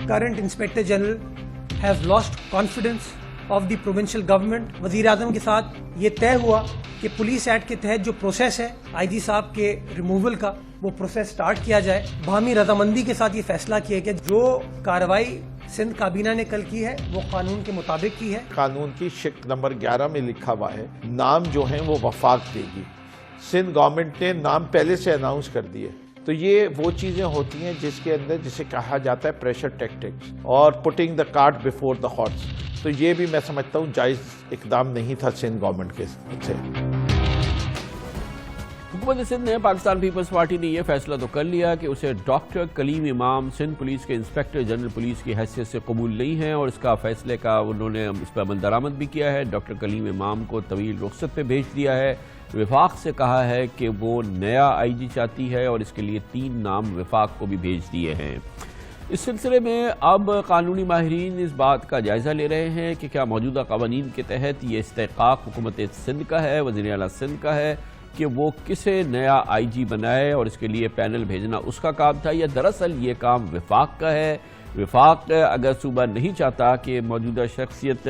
current Inspector General has lost confidence of the provincial government. वज़ीर आज़म के साथ ये तय हुआ कि पुलिस एक्ट के तहत जो प्रोसेस है आईजी साहब के रिमूवल का, वो प्रोसेस स्टार्ट किया जाए. बाहमी रजामंदी के साथ ये फैसला किया कि जो कार्रवाई सिंध काबीना ने कल की है वो कानून के मुताबिक की है. कानून की शिक नंबर 11 में लिखा हुआ है नाम जो है वो वफाक देगी. सिंध गवर्नमेंट ने नाम पहले से अनाउंस कर दिए. तो ये वो चीजें होती हैं जिसके अंदर जिसे कहा जाता है प्रेशर टैक्टिक्स और putting the cart before the horse. तो ये भी मैं समझता हूँ जायज इकदाम नहीं था सिंध गवर्नमेंट के से. हुकूमत सिंध ने, पाकिस्तान पीपल्स पार्टी ने यह फैसला तो कर लिया कि उसे डॉक्टर कलीम इमाम सिंध पुलिस के इंस्पेक्टर जनरल पुलिस की हैसियत से कबूल नहीं है और इसका फैसले का उन्होंने इस पर अमल दरामद भी किया है. डॉक्टर कलीम इमाम को तवील रुखसत पे भेज दिया है. विफाक से कहा है कि वो नया आईजी चाहती है और इसके लिए 3 नाम विफाक को भी भेज दिए हैं. इस सिलसिले में अब कानूनी माहिरीन इस बात का जायज़ा ले रहे हैं कि क्या मौजूदा क़वानीन के तहत ये इस्तेहक़ाक़ हुकूमत सिंध का है, वज़ीर आला सिंध का है कि वो किसे नया आईजी बनाए और इसके लिए पैनल भेजना उसका काम था, या दरअसल ये काम विफाक का है. विफाक अगर सूबा नहीं चाहता कि मौजूदा शख्सियत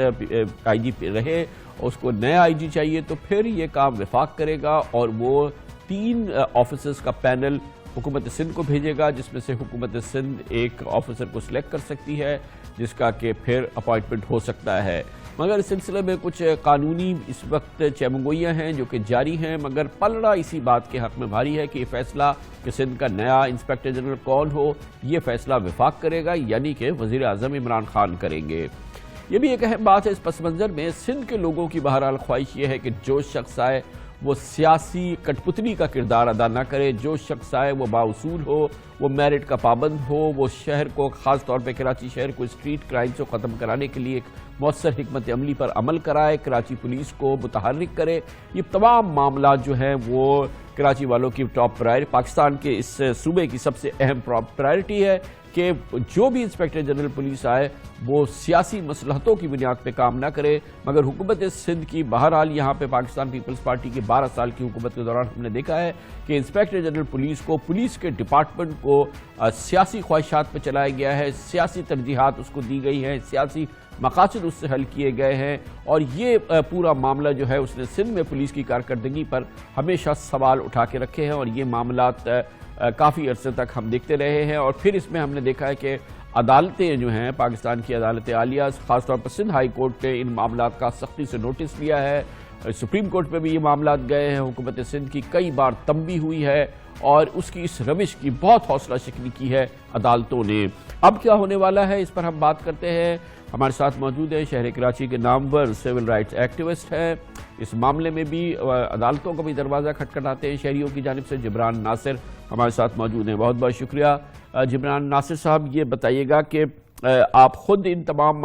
आईजी रहे और उसको नया आईजी चाहिए तो फिर ये काम विफाक करेगा और वो 3 ऑफिसर्स का पैनल हुकूमत सिंध को भेजेगा, जिसमें से हुकूमत सिंध एक ऑफिसर को सिलेक्ट कर सकती है जिसका कि फिर अपॉइंटमेंट हो सकता है. मगर इस सिलसिले में कुछ कानूनी इस वक्त चैमगोइयाँ हैं जो कि जारी हैं, मगर पलड़ा इसी बात के हक़ में भारी है कि ये फैसला कि सिंध का नया इंस्पेक्टर जनरल कौन हो, ये फैसला विफाक करेगा, यानी कि वज़ीर आज़म इमरान खान करेंगे. ये भी एक अहम बात है. इस पस मंज़र में सिंध के लोगों की बहरहाल ख्वाहिश ये है कि जो शख्स आए वो सियासी कठपुतली का किरदार अदा ना करे. जो शख्स आए वो बाउसूल हो, वो मेरिट का पाबंद हो, वो शहर को, ख़ास तौर पे कराची शहर को स्ट्रीट क्राइम से ख़त्म कराने के लिए एक मौसर हिकमत अमली पर अमल कराए, कराची पुलिस को मुतहर्रिक करे. ये तमाम मामला जो हैं वो कराची वालों की टॉप प्रायोरिटी, पाकिस्तान के इस सूबे की सबसे अहम प्रायोरिटी है कि जो भी इंस्पेक्टर जनरल पुलिस आए वो सियासी मसलहतों की बुनियाद पे काम ना करे. मगर हुकूमत सिंध की बहरहाल यहाँ पे पाकिस्तान पीपल्स पार्टी की 12 साल की हुकूमत के दौरान हमने देखा है कि इंस्पेक्टर जनरल पुलिस को, पुलिस के डिपार्टमेंट को सियासी ख्वाहिशात पे चलाया गया है, सियासी तरजीहात उसको दी गई हैं, सियासी मकासद उससे हल किए गए हैं. और ये पूरा मामला जो है उसने सिंध में पुलिस की कारकर्दगी पर हमेशा सवाल उठा के रखे हैं और ये मामलात काफ़ी अरसे तक हम देखते रहे हैं. और फिर इसमें हमने देखा है कि अदालतें जो हैं, पाकिस्तान की अदालत आलिया, ख़ासतौर पर सिंध हाई कोर्ट ने इन मामलात का सख्ती से नोटिस लिया है. सुप्रीम कोर्ट में भी ये मामलात गए हैं. हुकूमत सिंध की कई बार तंबी हुई है और उसकी इस रविश की बहुत हौसला शिकनी की है अदालतों ने. अब क्या होने वाला है इस पर हम बात करते हैं. हमारे साथ मौजूद है शहर कराची के नामवर सिविल राइट्स एक्टिविस्ट हैं. इस मामले में भी अदालतों का भी दरवाज़ा खटखटाते हैं शहरियों की जानिब से. जिब्रान नासिर हमारे साथ मौजूद हैं. बहुत बहुत शुक्रिया. जिब्रान नासिर साहब, ये बताइएगा कि आप ख़ुद इन तमाम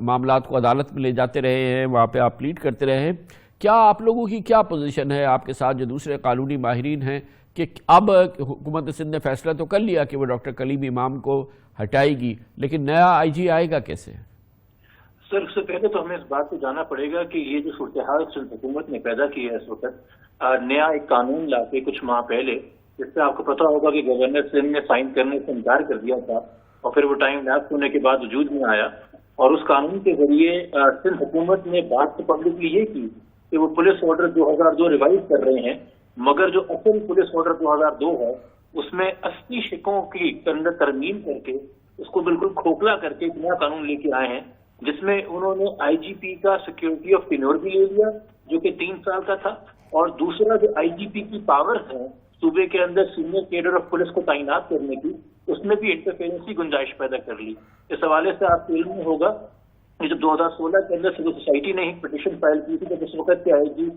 मामलात को अदालत में ले जाते रहे हैं, वहाँ पे आप प्लीड करते रहे हैं. क्या आप लोगों की क्या पोजीशन है आपके साथ जो दूसरे कानूनी माहिरीन हैं कि अब हुकूमत सिंध ने फैसला तो कर लिया कि वो डॉक्टर कलीम इमाम को हटाएगी, लेकिन नया आईजी आएगा कैसे? सर, उससे पहले तो हमें इस बात को जानना पड़ेगा कि ये जो सूरत-ए-हाल सिंध हुकूमत ने पैदा की है इस वक्त, नया एक कानून लाके कुछ माह पहले, जिससे आपको पता होगा कि गवर्नर सिंध ने साइन करने से इनकार कर दिया था और फिर वो टाइम लैप्स होने के बाद वजूद में आया. और उस कानून के जरिए सिंध हुकूमत ने बात तो पब्लिकली ये की कि वो पुलिस ऑर्डर 2002 रिवाइज कर रहे हैं, मगर जो असल पुलिस ऑर्डर 2002 है उसमें 80 शिकों की तरमीम करके उसको बिल्कुल खोखला करके एक नया कानून लेके आए हैं, जिसमें उन्होंने आईजीपी का सिक्योरिटी ऑफ टेन्योर भी ले लिया जो कि 3 साल का था. और दूसरा जो आईजीपी की पावर्स है सूबे के अंदर सीनियर कैडर ऑफ पुलिस को तैनात करने की, उसमें भी इंटरफेरेंस की गुंजाइश पैदा कर ली. इस हवाले से आपको इल्म होगा कि जब 2016 के अंदर सिविल सोसाइटी ने एक पिटीशन फाइल की थी, जब उस वक्त के आईजी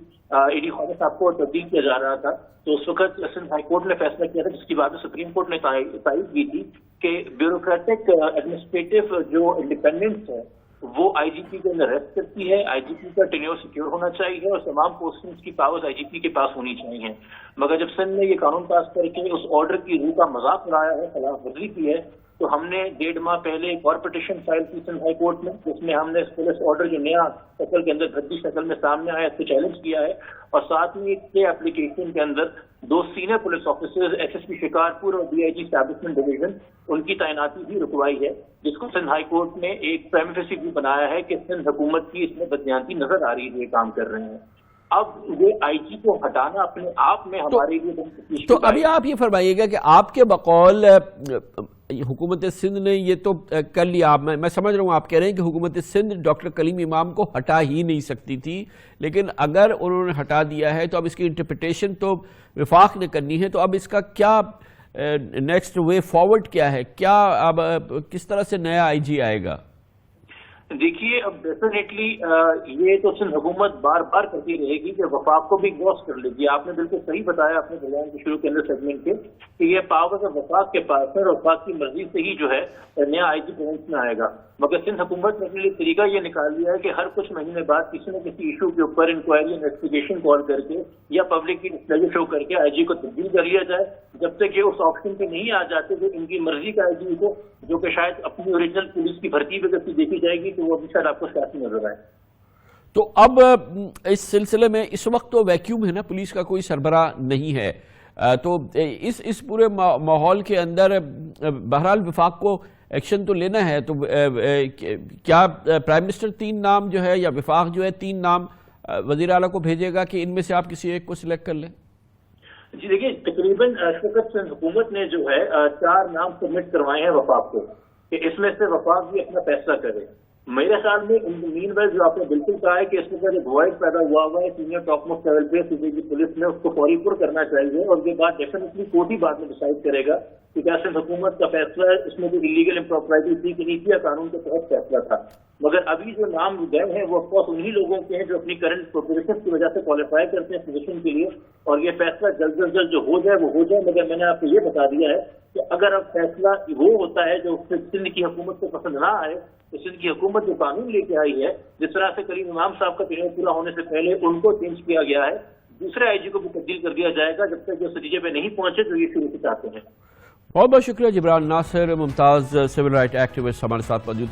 एडी ख्वाजा साहब को तब्दील किया जा रहा था, तो उस वक्त सिंध हाई कोर्ट ने फैसला किया था, जिसकी बात सुप्रीम कोर्ट ने तायद की थी कि ब्यूरोक्रेटिक एडमिनिस्ट्रेटिव जो इंडिपेंडेंस है वो आईजीपी को रेस्ट करती है. आईजीपी का टेन्योर सिक्योर होना चाहिए और तमाम पोस्टिंग्स की पावर्स आईजीपी के पास होनी चाहिए. मगर जब सिंध ने ये कानून पास करके उस ऑर्डर की रूह का मजाक उड़ाया है, खिलाफ वर्जी की है, تو ہم نے 1.5 ماہ پہلے ایک اور پٹیشن فائل کی سندھ ہائی کورٹ میں، جس میں ہم نے پولیس آرڈر جو نیا شکل کے اندر بھدی شکل میں سامنے آیا اس کو چیلنج کیا ہے، اور ساتھ میں ایک اپلیکیشن کے اندر 2 senior police officers SSP Shikarpur اور DIG اسٹیبلشمنٹ ڈویژن ان کی تعیناتی بھی رکوائی ہے، جس کو سندھ ہائی کورٹ نے ایک پرائمری فیسی بھی بنایا ہے کہ سندھ حکومت کی اس میں بددیانتی نظر آ رہی ہے، یہ کام کر رہے ہیں۔ اب یہ IG کو ہٹانا اپنے آپ میں ہمارے لیے تو ابھی آپ یہ فرمائیے گا کہ آپ کے بقول حکومت سندھ نے یہ تو کر لیا، میں سمجھ رہا ہوں آپ کہہ رہے ہیں کہ حکومت سندھ ڈاکٹر کلیم امام کو ہٹا ہی نہیں سکتی تھی، لیکن اگر انہوں نے ہٹا دیا ہے تو اب اس کی انٹرپریٹیشن تو وفاق نے کرنی ہے، تو اب اس کا کیا نیکسٹ وے فارورڈ کیا ہے؟ کیا اب کس طرح سے نیا IG آئے گا؟ دیکھیے اب ڈیفینیٹلی یہ تو سندھ حکومت بار بار کرتی رہے گی کہ وفاق کو بھی گراس کر لے گی۔ آپ نے بالکل صحیح بتایا اپنے بیان کے شروع کے اندر سیگمنٹ کے کہ یہ پاور وفاق کے پاس ہے اور وفاق کی مرضی سے ہی جو ہے نیا IG پروونس میں آئے گا، مگر سندھ حکومت نے اپنے لیے طریقہ یہ نکال لیا ہے کہ ہر کچھ مہینے بعد کسی نہ کسی ایشو کے اوپر انکوائری انویسٹیگیشن کال کر کے یا پبلک کی ڈسکلوجر شو کر کے IG کو تبدیل کر لیا جائے، جب تک یہ اس آپشن پہ نہیں آ جاتے تو ان کی مرضی کا IG کو، جو کہ شاید اپنی اوریجنل پولیس کی بھرتی پہ اگر دیکھی جائے گی تو وہ ابھی شاید آپ کو سیاسی نظر آئے۔ تو اب اس سلسلے میں اس وقت تو ویکیوم ہے نا، پولیس کا کوئی سربراہ نہیں ہے، تو اس پورے ماحول کے اندر بہرحال وفاق کو ایکشن تو لینا ہے، تو کیا پرائم منسٹر 3 نام جو ہے یا وفاق جو ہے 3 نام وزیر اعلیٰ کو بھیجے گا کہ ان میں سے آپ کسی ایک کو سلیکٹ کر لیں؟ جی دیکھیے تقریباً سندھ حکومت نے جو ہے 4 نام سبمٹ کروائے ہیں وفاق کو کہ اس میں سے وفاق بھی اپنا فیصلہ کرے۔ میرے خیال میں مین ویل جو آپ نے بالکل کہا ہے کہ اس میں جو وائڈ پیدا ہوا ہے سینئر ٹاپ موسٹ لیول پہ صوبے کی پولیس نے اس کو فوری پر کرنا چاہیے، اور یہ بات ڈیفینیٹلی کورٹ ہی بعد میں ڈیسائیڈ کرے گا کہ کیا سندھ حکومت کا فیصلہ ہے، اس میں جو انلیگل امپراپرائٹی تھی کہ نہیں تھی یا قانون کے تحت فیصلہ تھا۔ مگر ابھی جو نام گئے ہیں وہ آف کورس انہی لوگوں کے ہیں جو اپنی کرنٹ پروپوزیشن کی وجہ سے کوالیفائی کرتے ہیں پوزیشن کے لیے، اور یہ فیصلہ جلد از جلد جو ہو جائے وہ ہو جائے۔ مگر میں نے آپ کو یہ بتا دیا ہے کہ اگر اب فیصلہ وہ ہوتا ہے جو سندھ کی حکومت کو پسند نہ آئے تو سندھ کی حکومت جو قانون لے کے آئی ہے، جس طرح سے کلیم امام صاحب کا پیریڈ پورا ہونے سے پہلے ان کو چینج کیا گیا ہے، دوسرے IG کو بھی تبدیل کر دیا جائے گا جب تک جو نتیجے پہ نہیں پہنچے جو یہ شروع سے چاہتے ہیں۔ بہت بہت شکریہ جبران ناصر، ممتاز سول رائٹ ایکٹیوسٹ ہمارے ساتھ موجود ہے۔